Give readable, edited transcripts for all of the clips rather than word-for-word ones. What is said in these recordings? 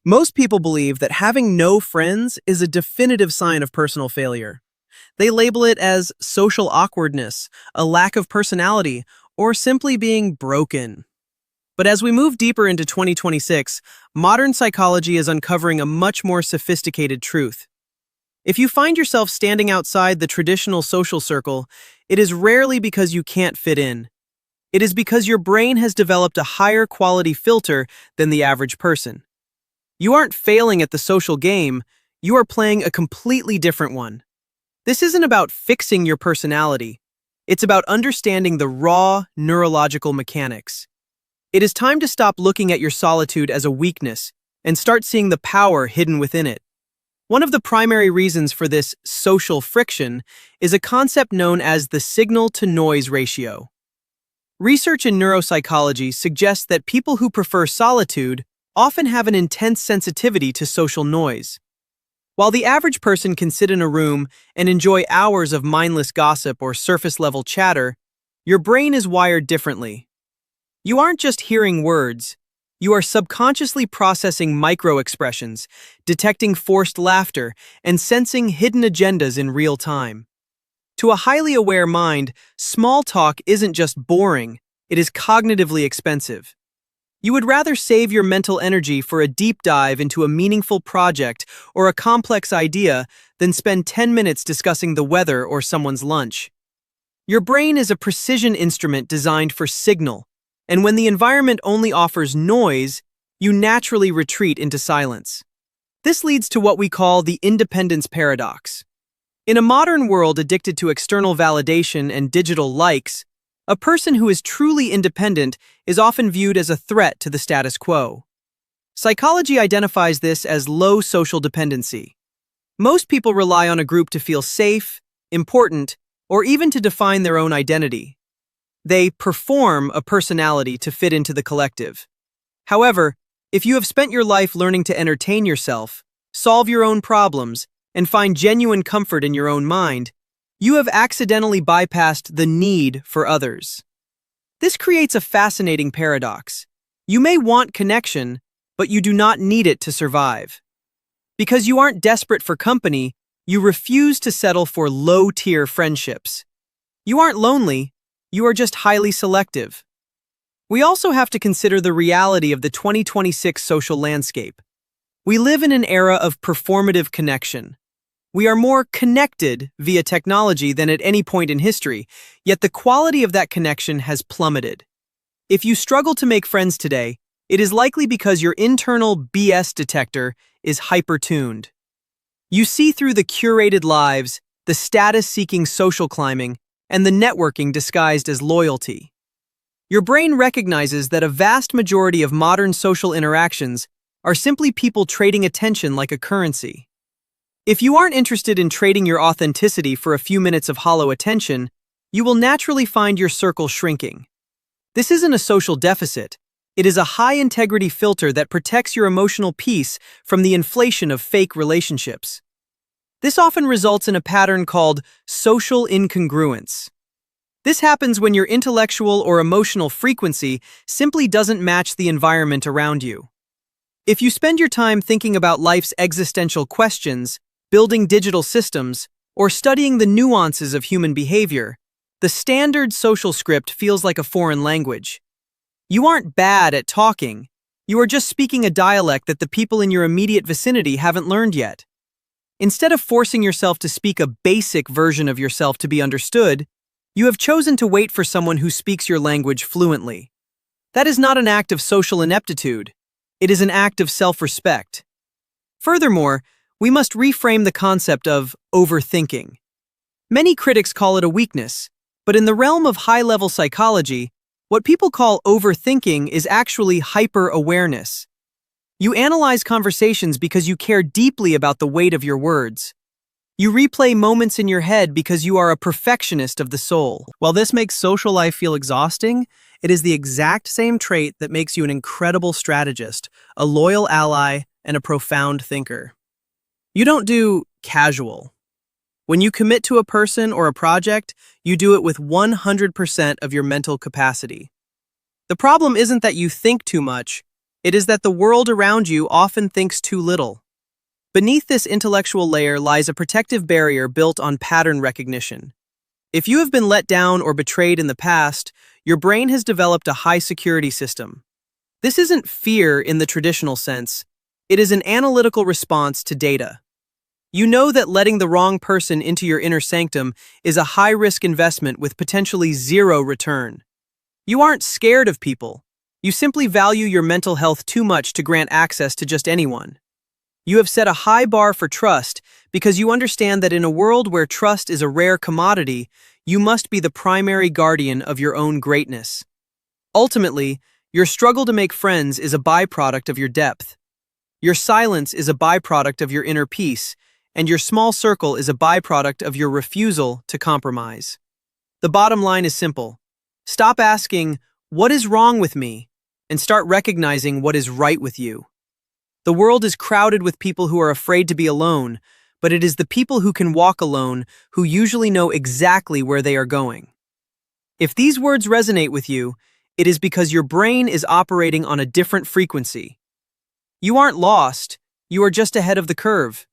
Most people believe that having no friends is a definitive sign of personal failure. They label it as social awkwardness, a lack of personality, or simply being broken. But as we move deeper into 2026, modern psychology is uncovering a much more sophisticated truth. If you find yourself standing outside the traditional social circle, it is rarely because you can't fit in. It is because your brain has developed a higher quality filter than the average person. You aren't failing at the social game, you are playing a completely different one. This isn't about fixing your personality. It's about understanding the raw neurological mechanics. It is time to stop looking at your solitude as a weakness and start seeing the power hidden within it. One of the primary reasons for this social friction is a concept known as the signal-to-noise ratio. Research in neuropsychology suggests that people who prefer solitude often have an intense sensitivity to social noise. While the average person can sit in a room and enjoy hours of mindless gossip or surface-level chatter, your brain is wired differently. You aren't just hearing words, you are subconsciously processing micro-expressions, detecting forced laughter, and sensing hidden agendas in real time. To a highly aware mind, small talk isn't just boring, it is cognitively expensive. You would rather save your mental energy for a deep dive into a meaningful project or a complex idea than spend 10 minutes discussing the weather or someone's lunch. Your brain is a precision instrument designed for signal, and when the environment only offers noise, you naturally retreat into silence. This leads to what we call the independence paradox. In a modern world addicted to external validation and digital likes, a person who is truly independent is often viewed as a threat to the status quo. Psychology identifies this as low social dependency. Most people rely on a group to feel safe, important, or even to define their own identity. They perform a personality to fit into the collective. However, if you have spent your life learning to entertain yourself, solve your own problems, and find genuine comfort in your own mind, you have accidentally bypassed the need for others. This creates a fascinating paradox. You may want connection, but you do not need it to survive. Because you aren't desperate for company, you refuse to settle for low-tier friendships. You aren't lonely, you are just highly selective. We also have to consider the reality of the 2026 social landscape. We live in an era of performative connection. We are more connected via technology than at any point in history, yet the quality of that connection has plummeted. If you struggle to make friends today, it is likely because your internal BS detector is hyper-tuned. You see through the curated lives, the status-seeking social climbing, and the networking disguised as loyalty. Your brain recognizes that a vast majority of modern social interactions are simply people trading attention like a currency. If you aren't interested in trading your authenticity for a few minutes of hollow attention, you will naturally find your circle shrinking. This isn't a social deficit. It is a high-integrity filter that protects your emotional peace from the inflation of fake relationships. This often results in a pattern called social incongruence. This happens when your intellectual or emotional frequency simply doesn't match the environment around you. If you spend your time thinking about life's existential questions, building digital systems, or studying the nuances of human behavior, the standard social script feels like a foreign language. You aren't bad at talking, you are just speaking a dialect that the people in your immediate vicinity haven't learned yet. Instead of forcing yourself to speak a basic version of yourself to be understood, you have chosen to wait for someone who speaks your language fluently. That is not an act of social ineptitude, it is an act of self-respect. Furthermore, we must reframe the concept of overthinking. Many critics call it a weakness, but in the realm of high-level psychology, what people call overthinking is actually hyper-awareness. You analyze conversations because you care deeply about the weight of your words. You replay moments in your head because you are a perfectionist of the soul. While this makes social life feel exhausting, it is the exact same trait that makes you an incredible strategist, a loyal ally, and a profound thinker. You don't do casual. When you commit to a person or a project, you do it with 100% of your mental capacity. The problem isn't that you think too much, It is that the world around you often thinks too little. Beneath this intellectual layer lies a protective barrier built on pattern recognition. If you have been let down or betrayed in the past, your brain has developed a high-security system. This isn't fear in the traditional sense. It is an analytical response to data. You know that letting the wrong person into your inner sanctum is a high-risk investment with potentially zero return. You aren't scared of people. You simply value your mental health too much to grant access to just anyone. You have set a high bar for trust because you understand that in a world where trust is a rare commodity, you must be the primary guardian of your own greatness. Ultimately, your struggle to make friends is a byproduct of your depth. Your silence is a byproduct of your inner peace, and your small circle is a byproduct of your refusal to compromise. The bottom line is simple. Stop asking, "What is wrong with me?" and start recognizing what is right with you. The world is crowded with people who are afraid to be alone, but it is the people who can walk alone who usually know exactly where they are going. If these words resonate with you, it is because your brain is operating on a different frequency. You aren't lost, you are just ahead of the curve.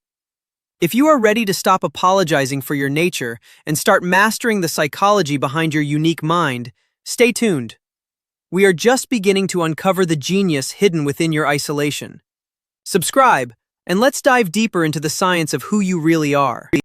If you are ready to stop apologizing for your nature and start mastering the psychology behind your unique mind, stay tuned. We are just beginning to uncover the genius hidden within your isolation. Subscribe, and let's dive deeper into the science of who you really are.